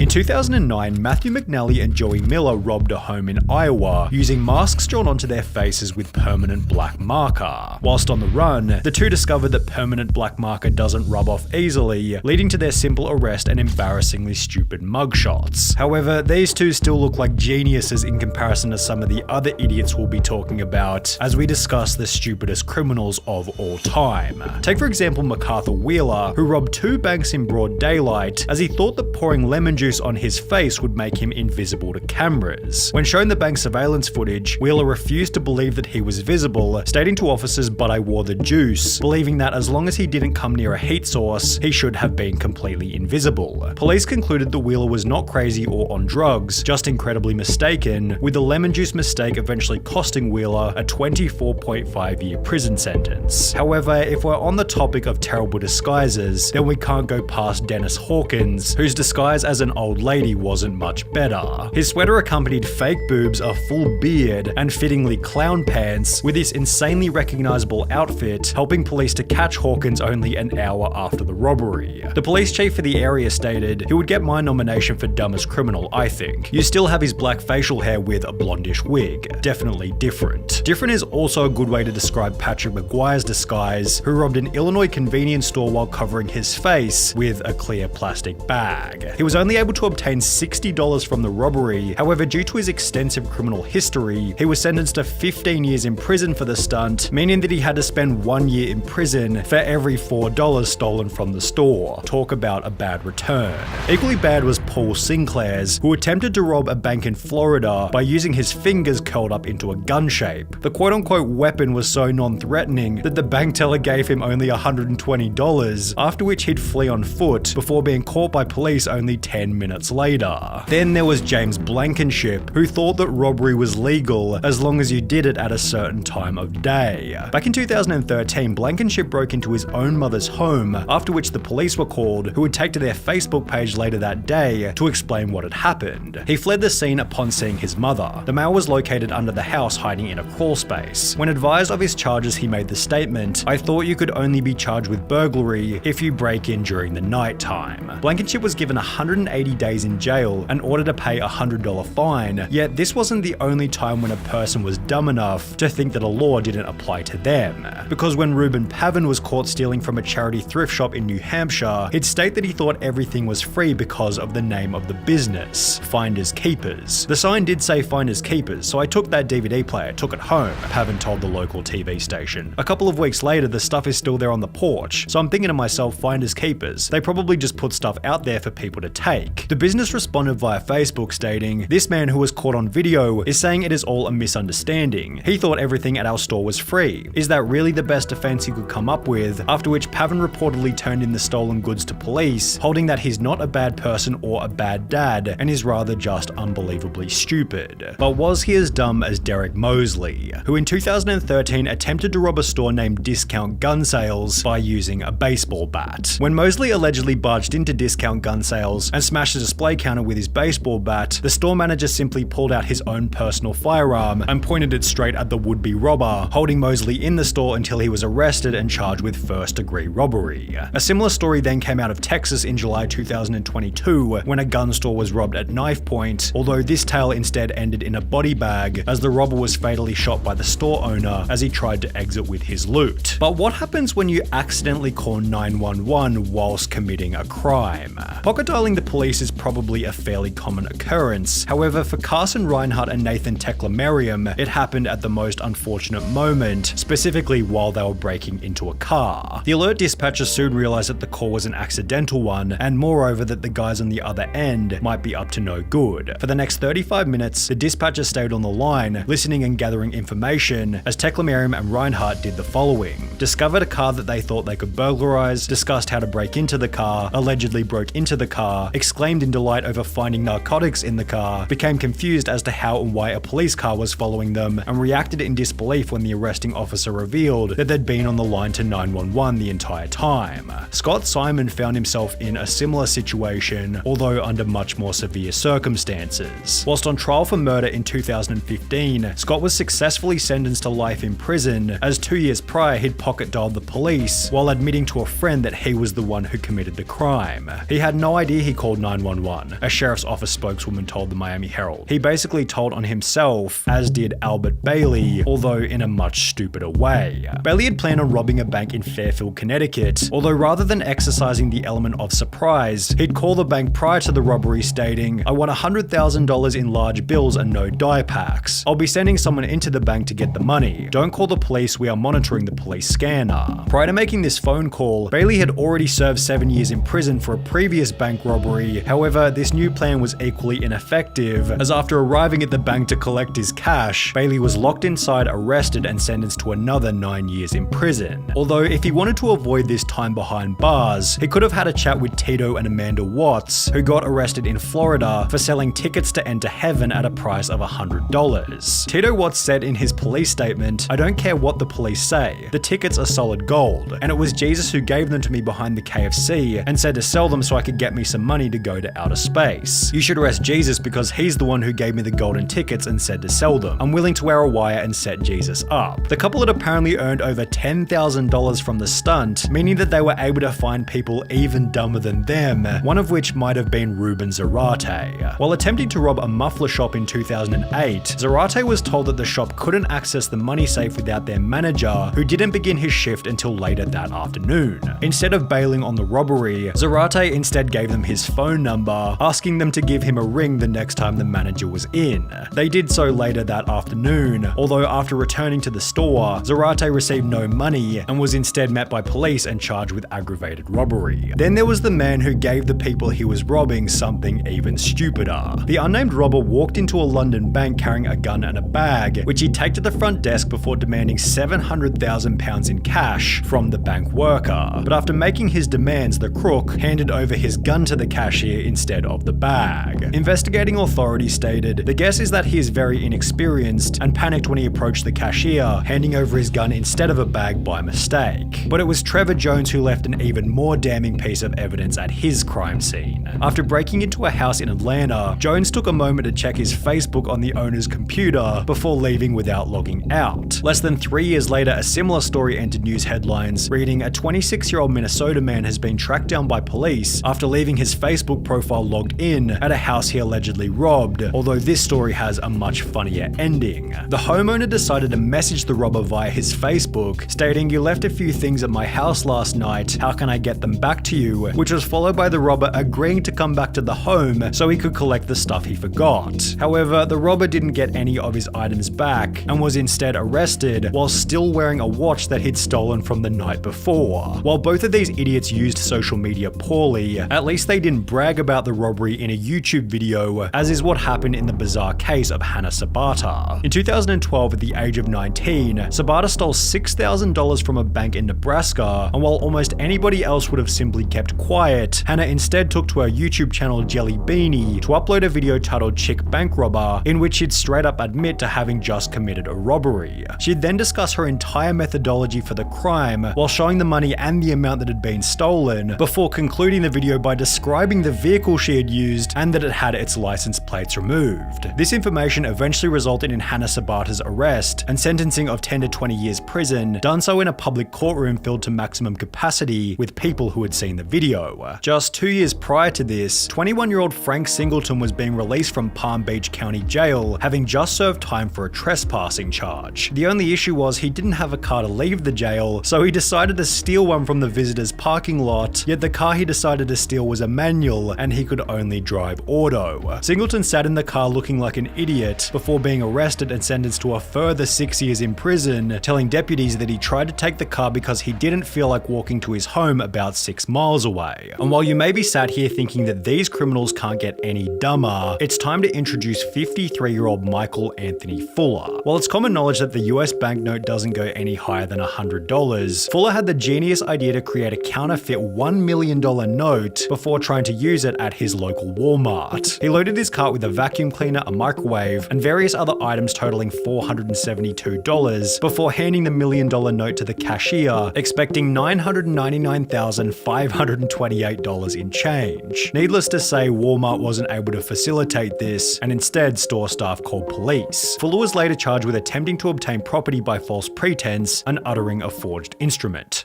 In 2009, Matthew McNally and Joey Miller robbed a home in Iowa using masks drawn onto their faces with permanent black marker. Whilst on the run, the two discovered that permanent black marker doesn't rub off easily, leading to their simple arrest and embarrassingly stupid mugshots. However, these two still look like geniuses in comparison to some of the other idiots we'll be talking about as we discuss the stupidest criminals of all time. Take for example MacArthur Wheeler, who robbed two banks in broad daylight as he thought that pouring lemon juice on his face would make him invisible to cameras. When shown the bank surveillance footage, Wheeler refused to believe that he was visible, stating to officers, "But I wore the juice," believing that as long as he didn't come near a heat source, he should have been completely invisible. Police concluded that Wheeler was not crazy or on drugs, just incredibly mistaken, with the lemon juice mistake eventually costing Wheeler a 24.5-year prison sentence. However, if we're on the topic of terrible disguises, then we can't go past Dennis Hawkins, whose disguise as an old lady wasn't much better. His sweater accompanied fake boobs, a full beard, and fittingly clown pants, with this insanely recognizable outfit helping police to catch Hawkins only an hour after the robbery. The police chief for the area stated, "He would get my nomination for dumbest criminal, I think. You still have his black facial hair with a blondish wig. Definitely different." Different is also a good way to describe Patrick McGuire's disguise, who robbed an Illinois convenience store while covering his face with a clear plastic bag. He was only able to obtain $60 from the robbery. However, due to his extensive criminal history, he was sentenced to 15 years in prison for the stunt, meaning that he had to spend 1 year in prison for every $4 stolen from the store. Talk about a bad return. Equally bad was Paul Sinclair's, who attempted to rob a bank in Florida by using his fingers curled up into a gun shape. The quote-unquote weapon was so non-threatening that the bank teller gave him only $120, after which he'd flee on foot before being caught by police only 10 minutes later. Then there was James Blankenship, who thought that robbery was legal as long as you did it at a certain time of day. Back in 2013, Blankenship broke into his own mother's home, after which the police were called, who would take to their Facebook page later that day to explain what had happened. He fled the scene upon seeing his mother. The male was located under the house hiding in a crawl space. When advised of his charges, he made the statement, "I thought you could only be charged with burglary if you break in during the night time." Blankenship was given 180 days in jail and ordered to pay a $100 fine, yet this wasn't the only time when a person was dumb enough to think that a law didn't apply to them. Because when Reuben Pavin was caught stealing from a charity thrift shop in New Hampshire, he'd state that he thought everything was free because of the name of the business, Finders Keepers. The sign did say Finders Keepers, so I took that DVD player, took it home, Pavin told the local TV station. A couple of weeks later, the stuff is still there on the porch, so I'm thinking to myself, Finders Keepers, they probably just put stuff out there for people to take. The business responded via Facebook stating, "This man who was caught on video is saying it is all a misunderstanding. He thought everything at our store was free. Is that really the best defense he could come up with?" After which Pavin reportedly turned in the stolen goods to police, holding that he's not a bad person or a bad dad, and is rather just unbelievably stupid. But was he as dumb as Derek Mosley, who in 2013 attempted to rob a store named Discount Gun Sales by using a baseball bat? When Mosley allegedly barged into Discount Gun Sales and smashed a display counter with his baseball bat, the store manager simply pulled out his own personal firearm and pointed it straight at the would-be robber, holding Mosley in the store until he was arrested and charged with first-degree robbery. A similar story then came out of Texas in July 2022 when a gun store was robbed at knife point, although this tale instead ended in a body bag as the robber was fatally shot by the store owner as he tried to exit with his loot. But what happens when you accidentally call 911 whilst committing a crime? Pocket dialing the police is probably a fairly common occurrence. However, for Carson Reinhardt and Nathan Teklemariam, it happened at the most unfortunate moment, specifically while they were breaking into a car. The alert dispatcher soon realized that the call was an accidental one, and moreover that the guys on the other end might be up to no good. For the next 35 minutes, the dispatcher stayed on the line, listening and gathering information, as Teklemariam and Reinhardt did the following: discovered a car that they thought they could burglarize, discussed how to break into the car, allegedly broke into the car, exclaimed in delight over finding narcotics in the car, became confused as to how and why a police car was following them, and reacted in disbelief when the arresting officer revealed that they'd been on the line to 911 the entire time. Scott Simon found himself in a similar situation, although under much more severe circumstances. Whilst on trial for murder in 2015, Scott was successfully sentenced to life in prison, as 2 years prior he'd pocket dialed the police while admitting to a friend that he was the one who committed the crime. He had no idea he called 911, a sheriff's office spokeswoman told the Miami Herald. He basically told on himself, as did Albert Bailey, although in a much stupider way. Bailey had planned on robbing a bank in Fairfield, Connecticut, although rather than exercising the element of surprise, he'd call the bank prior to the robbery stating, "I want $100,000 in large bills and no die packs. I'll be sending someone into the bank to get the money. Don't call the police, we are monitoring the police scanner." Prior to making this phone call, Bailey had already served 7 years in prison for a previous bank robbery. However, this new plan was equally ineffective, as after arriving at the bank to collect his cash, Bailey was locked inside, arrested, and sentenced to another 9 years in prison. Although if he wanted to avoid this time behind bars, he could have had a chat with Tito and Amanda Watts, who got arrested in Florida for selling tickets to enter heaven at a price of $100. Tito Watts said in his police statement, "I don't care what the police say, the tickets are solid gold, and it was Jesus who gave them to me behind the KFC and said to sell them so I could get me some money to go to outer space. You should arrest Jesus because he's the one who gave me the golden tickets and said to sell them. I'm willing to wear a wire and set Jesus up." The couple had apparently earned over $10,000 from the stunt, meaning that they were able to find people even dumber than them, one of which might have been Ruben Zarate. While attempting to rob a muffler shop in 2008, Zarate was told that the shop couldn't access the money safe without their manager, who didn't begin his shift until later that afternoon. Instead of bailing on the robbery, Zarate instead gave them his phone number, asking them to give him a ring the next time the manager was in. They did so later that afternoon, although after returning to the store, Zarate received no money and was instead met by police and charged with aggravated robbery. Then there was the man who gave the people he was robbing something even stupider. The unnamed robber walked into a London bank carrying a gun and a bag, which he'd take to the front desk before demanding £700,000 in cash from the bank worker. But after making his demands, the crook handed over his gun to the cashier instead of the bag. Investigating authorities stated, "The guess is that he is very inexperienced and panicked when he approached the cashier, handing over his gun instead of a bag by mistake." But it was Trevor Jones who left an even more damning piece of evidence at his crime scene. After breaking into a house in Atlanta, Jones took a moment to check his Facebook on the owner's computer before leaving without logging out. Less than 3 years later, a similar story entered news headlines, reading, "A 26-year-old Minnesota man has been tracked down by police after leaving his Facebook profile logged in at a house he allegedly robbed," although this story has a much funnier ending. The homeowner decided to message the robber via his Facebook, stating, "You left a few things at my house last night, how can I get them back to you?" which was followed by the robber agreeing to come back to the home so he could collect the stuff he forgot. However, the robber didn't get any of his items back and was instead arrested while still wearing a watch that he'd stolen from the night before. While both of these idiots used social media poorly, at least they didn't brag about the robbery in a YouTube video, as is what happened in the bizarre case of Hannah Sabata. In 2012, at the age of 19, Sabata stole $6,000 from a bank in Nebraska, and while almost anybody else would have simply kept quiet, Hannah instead took to her YouTube channel Jelly Beanie to upload a video titled Chick Bank Robber, in which she'd straight up admit to having just committed a robbery. She'd then discuss her entire methodology for the crime while showing the money and the amount that had been stolen, before concluding the video by describing the vehicle she had used and that it had its license plates removed. This information eventually resulted in Hannah Sabata's arrest and sentencing of 10 to 20 years prison, done so in a public courtroom filled to maximum capacity with people who had seen the video. Just 2 years prior to this, 21-year-old Frank Singleton was being released from Palm Beach County Jail, having just served time for a trespassing charge. The only issue was he didn't have a car to leave the jail, so he decided to steal one from the visitors' parking lot, yet the car he decided to steal was a manual and he could only drive auto. Singleton sat in the car looking like an idiot before being arrested and sentenced to a further 6 years in prison, telling deputies that he tried to take the car because he didn't feel like walking to his home about 6 miles away. And while you may be sat here thinking that these criminals can't get any dumber, it's time to introduce 53-year-old Michael Anthony Fuller. While it's common knowledge that the US banknote doesn't go any higher than $100, Fuller had the genius idea to create a counterfeit $1 million note before trying to use it at his local Walmart. He loaded his cart with a vacuum cleaner, a microwave, and various other items totaling $472 before handing the $1 million note to the cashier, expecting $999,528 in change. Needless to say, Walmart wasn't able to facilitate this, and instead store staff called police. Fuller was later charged with attempting to obtain property by false pretense and uttering a forged instrument.